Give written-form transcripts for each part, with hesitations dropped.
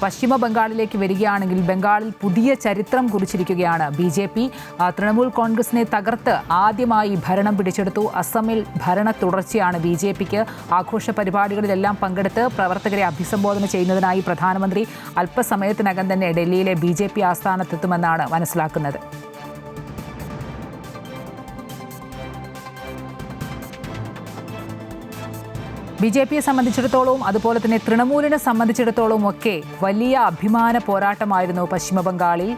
പശ്ചിമ ബംഗാളിലേക്ക് വരികയാണെങ്കിൽ ബംഗാളിൽ പുതിയ ചരിത്രം കുറിച്ചിരിക്കുകയാണ് BJP. തൃണമൂൽ കോൺഗ്രസിനെ തകർത്ത് ആദ്യമായി ഭരണം പിടിച്ചെടുത്തു. അസമിൽ ഭരണ തുടർച്ചയാണ് BJPക്ക്. ആഘോഷ പരിപാടികളിലെല്ലാം പങ്കെടുത്ത് പ്രവർത്തകരെ അഭിസംബോധന ചെയ്യുന്നതിനായി പ്രധാനമന്ത്രി അല്പസമയത്തിനകം തന്നെ ഡൽഹിയിലെ BJP ആസ്ഥാനത്തെത്തുമെന്നാണ് മനസ്സിലാക്കുന്നത്. BJPയെ സംബന്ധിച്ചിടത്തോളവും അതുപോലെ തന്നെ തൃണമൂലിനെ സംബന്ധിച്ചിടത്തോളവും ഒക്കെ വലിയ അഭിമാന പോരാട്ടമായിരുന്നു പശ്ചിമ ബംഗാളിൽ.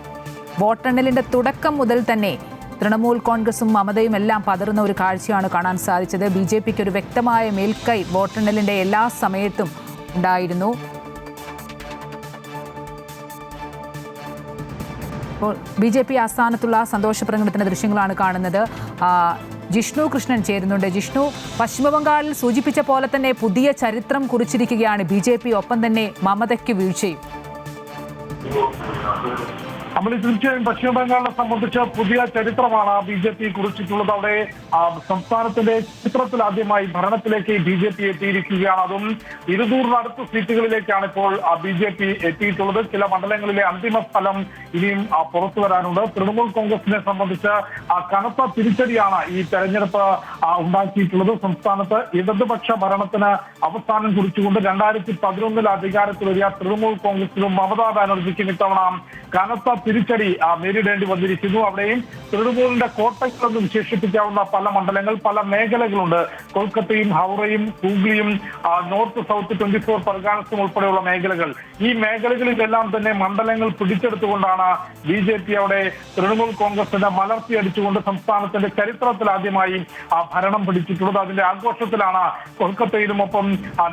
വോട്ടെണ്ണലിന്റെ തുടക്കം മുതൽ തന്നെ തൃണമൂൽ കോൺഗ്രസും മമതയും എല്ലാം പതറുന്ന ഒരു കാഴ്ചയാണ് കാണാൻ സാധിച്ചത്. BJPക്ക് ഒരു വ്യക്തമായ മേൽക്കൈ വോട്ടെണ്ണലിന്റെ എല്ലാ സമയത്തും ഉണ്ടായിരുന്നു. ഇപ്പോൾ BJP ആസ്ഥാനത്തുള്ള സന്തോഷ പ്രകടനത്തിന്റെ ദൃശ്യങ്ങളാണ് കാണുന്നത്. ജിഷ്ണു കൃഷ്ണൻ ചേരുന്നുണ്ട്. ജിഷ്ണു, പശ്ചിമബംഗാളിൽ സൂചിപ്പിച്ച പോലെ തന്നെ പുതിയ ചരിത്രം കുറിച്ചിരിക്കുകയാണ് BJP. ഒപ്പം തന്നെ മമതയ്ക്ക് വീഴ്ചയും. തീർച്ചയായും പശ്ചിമ ബംഗാളിനെ സംബന്ധിച്ച് പുതിയ ചരിത്രമാണ് BJP കുറിച്ചിട്ടുള്ളത്. അവിടെ സംസ്ഥാനത്തിന്റെ ചരിത്രത്തിൽ ആദ്യമായി ഭരണത്തിലേക്ക് BJP എത്തിയിരിക്കുകയാണ്. അതും 200-അടുത്ത് സീറ്റുകളിലേക്കാണ് ഇപ്പോൾ BJP എത്തിയിട്ടുള്ളത്. ചില മണ്ഡലങ്ങളിലെ അന്തിമ ഫലം ഇനിയും പുറത്തു വരാനുണ്ട്. തൃണമൂൽ കോൺഗ്രസിനെ സംബന്ധിച്ച് കനത്ത തിരിച്ചടിയാണ് ഈ തെരഞ്ഞെടുപ്പ് ഉണ്ടാക്കിയിട്ടുള്ളത്. സംസ്ഥാനത്ത് ഇടതുപക്ഷ ഭരണത്തിന് അവസാനം കുറിച്ചുകൊണ്ട് 2011 അധികാരത്തിൽ വരിക തൃണമൂൽ കോൺഗ്രസിലും മമതാ ബാനർജിക്കും ഇത്തവണ കനത്ത തിരിച്ചടി നേരിടേണ്ടി വന്നിരിക്കുന്നു. അവിടെയും തൃണമൂലിന്റെ കോട്ടകളെന്ന് വിശേഷിപ്പിക്കാവുന്ന പല മണ്ഡലങ്ങൾ, പല മേഖലകളുണ്ട്. കൊൽക്കത്തയും ഹൗറയും ഹൂഗ്ലിയും നോർത്ത് സൗത്ത് 24 പർഗാനസും ഉൾപ്പെടെയുള്ള മേഖലകൾ. ഈ മേഖലകളിലെല്ലാം തന്നെ മണ്ഡലങ്ങൾ പിടിച്ചെടുത്തുകൊണ്ടാണ് BJP അവിടെ തൃണമൂൽ കോൺഗ്രസിന്റെ മലർത്തിയടിച്ചുകൊണ്ട് സംസ്ഥാനത്തിന്റെ ചരിത്രത്തിൽ ആദ്യമായി ഭരണം പിടിച്ചിട്ടുള്ളത്. അതിന്റെ ആഘോഷത്തിലാണ് കൊൽക്കത്തയിലും ഒപ്പം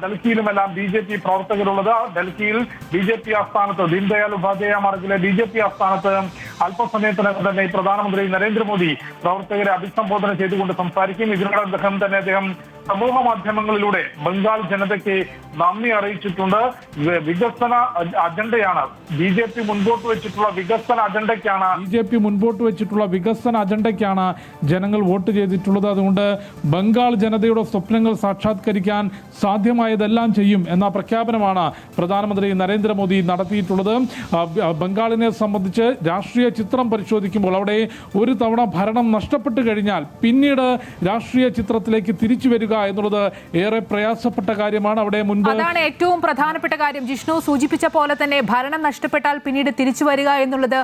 ഡൽഹിയിലുമെല്ലാം BJP പ്രവർത്തകരുള്ളത്. ഡൽഹിയിൽ BJP ആസ്ഥാനത്ത് ദീൻദയാൽ ഉപാധ്യായ മാർഗിലെ BJP ആസ്ഥാനത്ത് അല്പസമയത്തിനകം തന്നെ പ്രധാനമന്ത്രി നരേന്ദ്രമോദി പ്രവർത്തകരെ അഭിസംബോധന ചെയ്തുകൊണ്ട് സംസാരിക്കും. ഇതിനോടകം തന്നെ അദ്ദേഹം സമൂഹ മാധ്യമങ്ങളിലൂടെ ബംഗാൾ ജനതയ്ക്ക് നന്ദി അറിയിച്ചിട്ടുണ്ട്. വികസന അജണ്ടയാണ് BJP മുൻപോട്ട് വെച്ചിട്ടുള്ള വികസന അജണ്ടയ്ക്കാണ് ജനങ്ങൾ വോട്ട് ചെയ്തിട്ടുള്ളത്. അതുകൊണ്ട് ബംഗാൾ ജനതയുടെ സ്വപ്നങ്ങൾ സാക്ഷാത്കരിക്കാൻ സാധ്യമായതെല്ലാം ചെയ്യും എന്ന പ്രഖ്യാപനമാണ് പ്രധാനമന്ത്രി നരേന്ദ്രമോദി നടത്തിയിട്ടുള്ളത്. ബംഗാളിനെ സംബന്ധിച്ച് രാഷ്ട്രീയ ചിത്രം പരിശോധിക്കുമ്പോൾ അവിടെ ഒരു തവണ ഭരണം നഷ്ടപ്പെട്ടു കഴിഞ്ഞാൽ പിന്നീട് രാഷ്ട്രീയ ചിത്രത്തിലേക്ക് തിരിച്ചു വരിക എന്നുള്ളത് ഏറെ പ്രയാസപ്പെട്ട കാര്യമാണ്. അവിടെ മുൻപ് അതാണ് ഏറ്റവും പ്രധാനപ്പെട്ട കാര്യം. ജിഷ്ണു സൂചിപ്പിച്ച പോലെ തന്നെ ഭരണം നഷ്ടപ്പെട്ടാൽ പിന്നീട് തിരിച്ചു വരിക എന്നുള്ളത്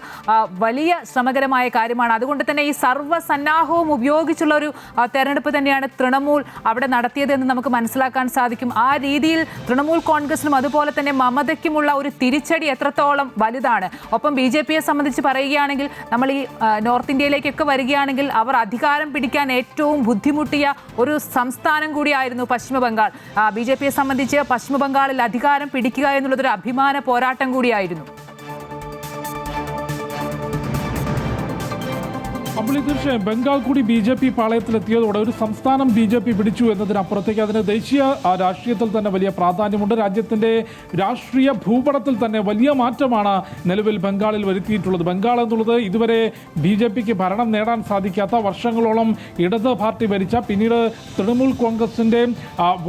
വലിയ ശ്രമകരമായ കാര്യമാണ്. അതുകൊണ്ട് തന്നെ ഈ സർവ്വസന്നാഹവും ഉപയോഗിച്ചുള്ള ഒരു തെരഞ്ഞെടുപ്പ് തന്നെയാണ് തൃണമൂൽ അവിടെ നടത്തിയതെന്ന് നമുക്ക് മനസ്സിലാക്കാൻ സാധിക്കും. ആ രീതിയിൽ തൃണമൂൽ കോൺഗ്രസിനും അതുപോലെ തന്നെ മമതയ്ക്കുമുള്ള ഒരു തിരിച്ചടി എത്രത്തോളം വലുതാണ്. ഒപ്പം BJPയെ സംബന്ധിച്ച് പറയുകയാണെങ്കിൽ നമ്മൾ ഈ നോർത്ത് ഇന്ത്യയിലേക്കൊക്കെ വരികയാണെങ്കിൽ അവർ അധികാരം പിടിക്കാൻ ഏറ്റവും ബുദ്ധിമുട്ടിയ ഒരു സംസ്ഥാനം കൂടിയായിരുന്നു പശ്ചിമ ബംഗാൾ. BJPയെ സംബന്ധിച്ച് പശ്ചിമ ബംഗാളിൽ അധികാരം പിടിക്കുക എന്നുള്ളതൊരു അഭിമാന പോരാട്ടം കൂടിയായിരുന്നു. തീർച്ചയായും ബംഗാൾ കൂടി BJP പാളയത്തിലെത്തിയതോടെ ഒരു സംസ്ഥാനം BJP പിടിച്ചു എന്നതിനപ്പുറത്തേക്ക് അതിന് ദേശീയ രാഷ്ട്രീയത്തിൽ തന്നെ വലിയ പ്രാധാന്യമുണ്ട്. രാജ്യത്തിന്റെ രാഷ്ട്രീയ ഭൂപടത്തിൽ തന്നെ വലിയ മാറ്റമാണ് നിലവിൽ ബംഗാളിൽ വരുത്തിയിട്ടുള്ളത്. ബംഗാൾ എന്നുള്ളത് ഇതുവരെ BJPക്ക് ഭരണം നേടാൻ സാധിക്കാത്ത, വർഷങ്ങളോളം ഇടത് പാർട്ടി ഭരിച്ച, പിന്നീട് തൃണമൂൽ കോൺഗ്രസിന്റെ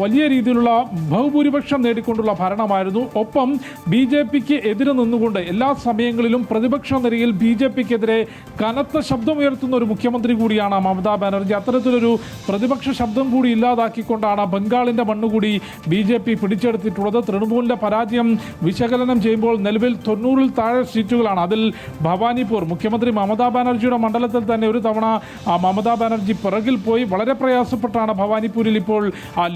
വലിയ രീതിയിലുള്ള ബഹുഭൂരിപക്ഷം നേടിക്കൊണ്ടുള്ള ഭരണമായിരുന്നു. ഒപ്പം BJPക്ക് എതിരെ നിന്നുകൊണ്ട് എല്ലാ സമയങ്ങളിലും പ്രതിപക്ഷ നിരയിൽ BJPക്കെതിരെ കനത്ത ശബ്ദമുയർത്തുന്ന ഒരു മുഖ്യമന്ത്രി കൂടിയാണ് മമതാ ബാനർജി. അത്തരത്തിലൊരു പ്രതിപക്ഷ ശബ്ദം കൂടി ഇല്ലാതാക്കിക്കൊണ്ടാണ് ബംഗാളിന്റെ മണ്ണുകൂടി BJP പിടിച്ചെടുത്തിട്ടുള്ളത്. തൃണമൂലിന്റെ പരാജയം വിശകലനം ചെയ്യുമ്പോൾ നിലവിൽ 90-ൽ താഴെ സീറ്റുകളാണ്. അതിൽ ഭവാനിപൂർ മുഖ്യമന്ത്രി മമതാ ബാനർജിയുടെ മണ്ഡലത്തിൽ തന്നെ ഒരു തവണ മമതാ ബാനർജി പിറകിൽ പോയി വളരെ പ്രയാസപ്പെട്ടാണ് ഭവാനിപൂരിൽ ഇപ്പോൾ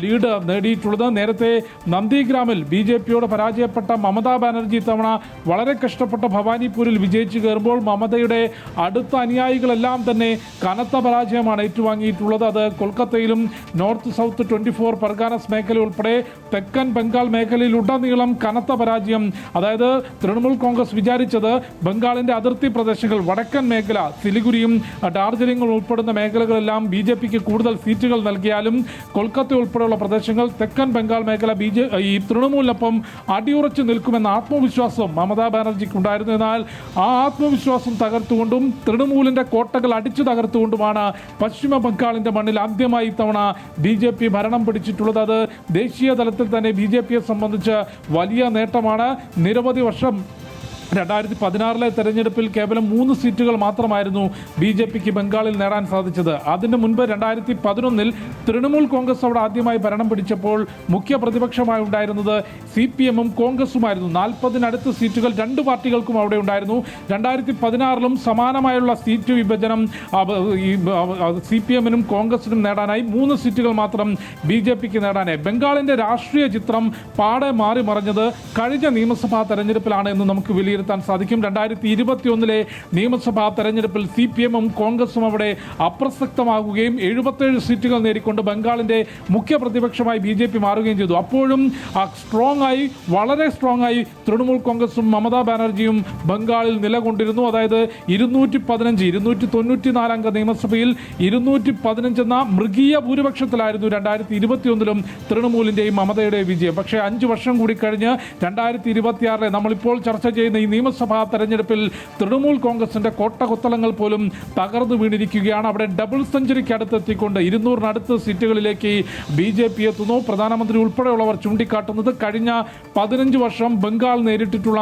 ലീഡ് നേടിയിട്ടുള്ളത്. നേരത്തെ നന്ദിഗ്രാമിൽ BJPയോട് പരാജയപ്പെട്ട മമതാ ബാനർജി ഇത്തവണ വളരെ കഷ്ടപ്പെട്ട ഭവാനിപൂരിൽ വിജയിച്ചു കയറുമ്പോൾ മമതയുടെ അടുത്ത അനുയായികളെല്ലാം തന്നെ കനത്ത പരാജയമാണ് ഏറ്റുവാങ്ങിയിട്ടുള്ളത്. അത് കൊൽക്കത്തയിലും നോർത്ത് സൗത്ത് 24 പർഗാനസ് മേഖല ഉൾപ്പെടെ തെക്കൻ ബംഗാൾ മേഖലയിലുടനീളം കനത്ത പരാജയം. അതായത് തൃണമൂൽ കോൺഗ്രസ് വിചാരിച്ചത് ബംഗാളിന്റെ അതിർത്തി പ്രദേശങ്ങൾ, വടക്കൻ മേഖല, സിലിഗുരിയും ഡാർജിലിംഗും ഉൾപ്പെടുന്ന മേഖലകളെല്ലാം BJPക്ക് കൂടുതൽ സീറ്റുകൾ നൽകിയാലും കൊൽക്കത്ത ഉൾപ്പെടെയുള്ള പ്രദേശങ്ങൾ, തെക്കൻ ബംഗാൾ മേഖല ഈ തൃണമൂലിനൊപ്പം അടിയുറച്ചു നിൽക്കുമെന്ന ആത്മവിശ്വാസം മമതാ ബാനർജിക്ക് ഉണ്ടായിരുന്നു. എന്നാൽ ആ ആത്മവിശ്വാസം തകർത്തുകൊണ്ടും തൃണമൂലിന്റെ കോട്ടകൾ കോട്ടകൾ അടിച്ചു തകർത്തുകൊണ്ടുമാണ് പശ്ചിമ ബംഗാളിന്റെ മണ്ണിൽ ആദ്യമായി ഇത്തവണ BJP ഭരണം പിടിച്ചിട്ടുള്ളത്. അത് ദേശീയ തലത്തിൽ തന്നെ BJPയെ സംബന്ധിച്ച് വലിയ നേട്ടമാണ്. നിരവധി വർഷം 2016 തെരഞ്ഞെടുപ്പിൽ കേവലം 3 സീറ്റുകൾ മാത്രമായിരുന്നു BJPക്ക് ബംഗാളിൽ നേടാൻ സാധിച്ചത്. അതിന് മുൻപ് 2011 തൃണമൂൽ കോൺഗ്രസ് അവിടെ ആദ്യമായി ഭരണം പിടിച്ചപ്പോൾ മുഖ്യ പ്രതിപക്ഷമായി ഉണ്ടായിരുന്നത് CPM-ഉം കോൺഗ്രസുമായിരുന്നു. 40-നടുത്ത് സീറ്റുകൾ 2 പാർട്ടികൾക്കും അവിടെ ഉണ്ടായിരുന്നു. 2016 സമാനമായുള്ള സീറ്റ് വിഭജനം CPM-നും കോൺഗ്രസിനും നേടാനായി 3 സീറ്റുകൾ മാത്രം BJPക്ക് നേടാനായി. ബംഗാളിന്റെ രാഷ്ട്രീയ ചിത്രം പാടെ മാറി മറിഞ്ഞത് കഴിഞ്ഞ നിയമസഭാ തെരഞ്ഞെടുപ്പിലാണ് എന്ന് നമുക്ക് വിലയിരുത്താൻ സാധിക്കും. 2021 നിയമസഭാ തെരഞ്ഞെടുപ്പിൽ CPM-ഉം കോൺഗ്രസും അവിടെ അപ്രസക്തമാകുകയും 77 സീറ്റുകൾ നേടിക്കൊണ്ട് ബംഗാളിന്റെ മുഖ്യ പ്രതിപക്ഷമായി BJP മാറുകയും ചെയ്തു. അപ്പോഴും വളരെ സ്ട്രോങ് ആയി തൃണമൂൽ കോൺഗ്രസും മമതാ ബാനർജിയും ബംഗാളിൽ നിലകൊണ്ടിരുന്നു. അതായത് 294 അംഗ നിയമസഭയിൽ 215 എന്ന മൃഗീയ ഭൂരിപക്ഷത്തിലായിരുന്നു 2021 തൃണമൂലിന്റെയും മമതയുടെയും വിജയം. പക്ഷേ 5 വർഷം കൂടി കഴിഞ്ഞ് 2026 നമ്മളിപ്പോൾ ചർച്ച ചെയ്യുന്ന ഈ നിയമസഭാ തെരഞ്ഞെടുപ്പിൽ തൃണമൂൽ കോൺഗ്രസിന്റെ കോട്ടകൊത്തളങ്ങൾ പോലും തകർന്നു വീണിരിക്കുകയാണ്. അവിടെ ഡബിൾ സെഞ്ചുറിക്ക് അടുത്തെത്തിക്കൊണ്ട് 200-നടുത്ത് സീറ്റുകളിലേക്ക് BJP എത്തുന്നു. പ്രധാനമന്ത്രി ഉൾപ്പെടെയുള്ളവർ ചൂണ്ടിക്കാട്ടുന്നത് കഴിഞ്ഞ 15 വർഷം ബംഗാൾ നേരിട്ടിട്ടുള്ള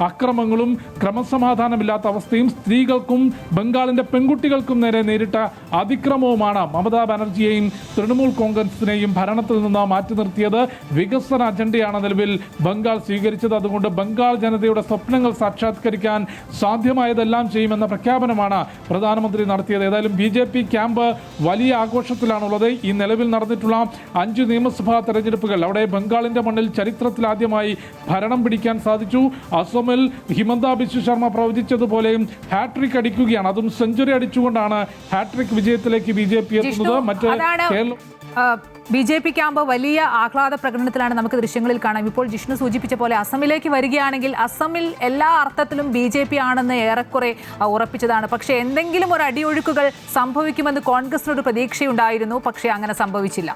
അക്രമങ്ങളും ക്രമസമാധാനമില്ലാത്ത അവസ്ഥയും സ്ത്രീകൾക്കും ബംഗാളിന്റെ പെൺകുട്ടികൾക്കും നേരെ നേരിട്ട അതിക്രമവുമാണ് മമതാ ബാനർജിയെയും തൃണമൂൽ കോൺഗ്രസിനെയും ഭരണത്തിൽ നിന്ന് മാറ്റി നിർത്തിയത്. വികസന അജണ്ടയാണ് നിലവിൽ ബംഗാൾ സ്വീകരിച്ചത്. അതുകൊണ്ട് ബംഗാൾ ജനതയുടെ സ്വപ്നങ്ങൾ സാക്ഷാത്കരിക്കാൻ സാധ്യമായതെല്ലാം ചെയ്യുമെന്ന പ്രഖ്യാപനമാണ് പ്രധാനമന്ത്രി നടത്തിയത്. ഏതായാലും BJP ക്യാമ്പ് വലിയ ആഘോഷത്തിലാണുള്ളത്. ഈ നിലവിൽ നടന്നിട്ടുള്ള 5 നിയമസഭാ തെരഞ്ഞെടുപ്പുകൾ അവിടെ ബംഗാളിന്റെ മണ്ണിൽ ചരിത്രത്തിലാദ്യമായി ഭരണം പിടിക്കാൻ സാധിച്ചു. അസമിൽ ഹിമന്ത ബിശ്വ ശർമ്മ പ്രവചിച്ചതുപോലെയും ഹാട്രിക് അടിക്കുകയാണ്. അതും സെഞ്ചുറി അടിച്ചുകൊണ്ടാണ് ഹാട്രിക് വിജയത്തിലേക്ക് BJP എത്തുന്നത്. മറ്റ് കേരളം BJP ക്യാമ്പ് വലിയ ആഹ്ലാദ പ്രകടനത്തിലാണ് നമുക്ക് ദൃശ്യങ്ങളിൽ കാണാം. ഇപ്പോൾ ജിഷ്ണു സൂചിപ്പിച്ച പോലെ അസമിലേക്ക് വരികയാണെങ്കിൽ അസമിൽ എല്ലാ അർത്ഥത്തിലും BJP ആണെന്ന് ഏറെക്കുറെ ഉറപ്പിച്ചതാണ്. പക്ഷേ എന്തെങ്കിലും ഒരു അടിയൊഴുക്കുകൾ സംഭവിക്കുമെന്ന് കോൺഗ്രസിനൊരു പ്രതീക്ഷയുണ്ടായിരുന്നു. പക്ഷേ അങ്ങനെ സംഭവിച്ചില്ല.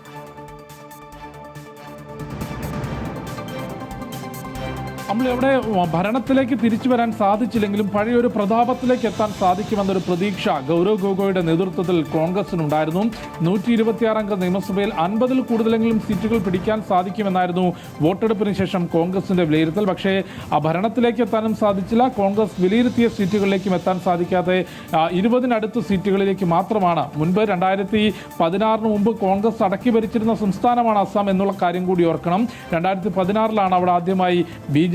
നമ്മളിവിടെ ഭരണത്തിലേക്ക് തിരിച്ചു വരാൻ സാധിച്ചില്ലെങ്കിലും പഴയൊരു പ്രതാപത്തിലേക്ക് എത്താൻ സാധിക്കുമെന്നൊരു പ്രതീക്ഷ ഗൗരവ് ഗൊഗോയുടെ നേതൃത്വത്തിൽ കോൺഗ്രസിനുണ്ടായിരുന്നു. 126 അംഗ നിയമസഭയിൽ 50-ൽ കൂടുതലെങ്കിലും സീറ്റുകൾ പിടിക്കാൻ സാധിക്കുമെന്നായിരുന്നു വോട്ടെടുപ്പിന് ശേഷം കോൺഗ്രസിന്റെ വിലയിരുത്തൽ. പക്ഷേ ആ ഭരണത്തിലേക്ക് എത്താനും സാധിച്ചില്ല. കോൺഗ്രസ് വിലയിരുത്തിയ സീറ്റുകളിലേക്കും എത്താൻ സാധിക്കാതെ 20-നടുത്ത് സീറ്റുകളിലേക്ക് മാത്രമാണ്. മുൻപ് 2016 മുമ്പ് കോൺഗ്രസ് അടക്കി ഭരിച്ചിരുന്ന സംസ്ഥാനമാണ് അസം എന്നുള്ള കാര്യം കൂടി ഓർക്കണം. 2016 അവിടെ ആദ്യമായി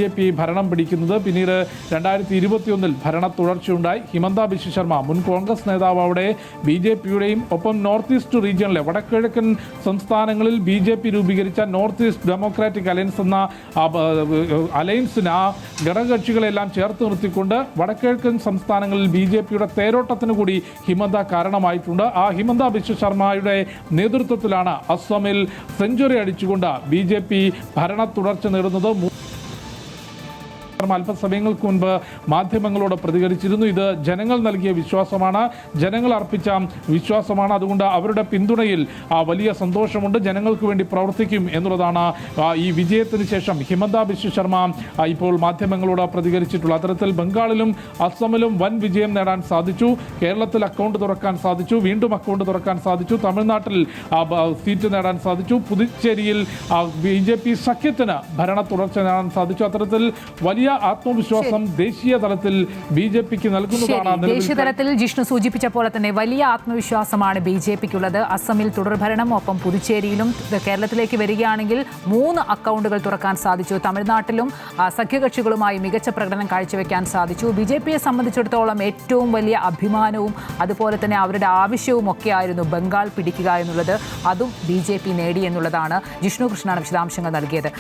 BJP ഭരണം പിടിക്കുന്നത്. പിന്നീട് 2021 ഭരണ തുടർച്ചയുണ്ടായി. ഹിമന്ത ബിശ്വ ശർമ്മ മുൻ കോൺഗ്രസ് നേതാവ് അവിടെ BJPയുടെയും ഒപ്പം നോർത്ത് ഈസ്റ്റ് റീജിയനിലെ വടക്കിഴക്കൻ സംസ്ഥാനങ്ങളിൽ BJP രൂപീകരിച്ച നോർത്ത് ഈസ്റ്റ് ഡെമോക്രാറ്റിക് അലയൻസ് എന്ന അലയൻസിന് ആ ഘടകകക്ഷികളെല്ലാം ചേർത്ത് നിർത്തിക്കൊണ്ട് വടക്കിഴക്കൻ സംസ്ഥാനങ്ങളിൽ BJPയുടെ തേരോട്ടത്തിന് കൂടി ഹിമന്ത കാരണമായിട്ടുണ്ട്. ആ ഹിമന്ത ബിശ്വ ശർമ്മയുടെ നേതൃത്വത്തിലാണ് അസമിൽ സെഞ്ചുറി അടിച്ചുകൊണ്ട് BJP ഭരണ തുടർച്ച നേടുന്നത്. അല്പസമയങ്ങൾക്ക് മുൻപ് മാധ്യമങ്ങളോട് പ്രതികരിച്ചിരുന്നു. ഇത് ജനങ്ങൾ നൽകിയ വിശ്വാസമാണ്, ജനങ്ങൾ അർപ്പിച്ച വിശ്വാസമാണ്. അതുകൊണ്ട് അവരുടെ പിന്തുണയിൽ വലിയ സന്തോഷമുണ്ട്. ജനങ്ങൾക്ക് വേണ്ടി പ്രവർത്തിക്കും എന്നുള്ളതാണ് ഈ വിജയത്തിന് ശേഷം ഹിമന്ത ബിശ്വ ശർമ്മ ഇപ്പോൾ മാധ്യമങ്ങളോട് പ്രതികരിച്ചിട്ടുള്ളത്. അത്തരത്തിൽ ബംഗാളിലും അസമിലും വൻ വിജയം നേടാൻ സാധിച്ചു. കേരളത്തിൽ അക്കൗണ്ട് തുറക്കാൻ സാധിച്ചു, വീണ്ടും അക്കൗണ്ട് തുറക്കാൻ സാധിച്ചു. തമിഴ്നാട്ടിൽ സീറ്റ് നേടാൻ സാധിച്ചു. പുതുച്ചേരിയിൽ BJP സഖ്യത്തിന് ഭരണ തുടർച്ച നേടാൻ സാധിച്ചു. അത്തരത്തിൽ വലിയ ആത്മവിശ്വാസം ദേശീയ തലത്തിൽ BJPക്ക് നൽകുന്നതാണ്. ദേശീയ തലത്തിൽ ജിഷ്ണു സൂചിപ്പിച്ച പോലെ തന്നെ വലിയ ആത്മവിശ്വാസമാണ് BJPക്കുള്ളത്. അസമിൽ തുടർഭരണം, ഒപ്പം പുതുച്ചേരിയിലും കേരളത്തിലേക്ക് വരികയാണെങ്കിൽ 3 അക്കൗണ്ടുകൾ തുറക്കാൻ സാധിച്ചു. തമിഴ്നാട്ടിലും സഖ്യകക്ഷികളുമായി മികച്ച പ്രകടനം കാഴ്ചവെക്കാൻ സാധിച്ചു. BJPയെ സംബന്ധിച്ചിടത്തോളം ഏറ്റവും വലിയ അഭിമാനവും അതുപോലെ തന്നെ അവരുടെ ആവശ്യവും ഒക്കെയായിരുന്നു ബംഗാൾ പിടിക്കുക എന്നുള്ളത്. അതും BJP നേടി എന്നുള്ളതാണ്. ജിഷ്ണു കൃഷ്ണനാണ് വിശദാംശങ്ങൾ നൽകിയത്.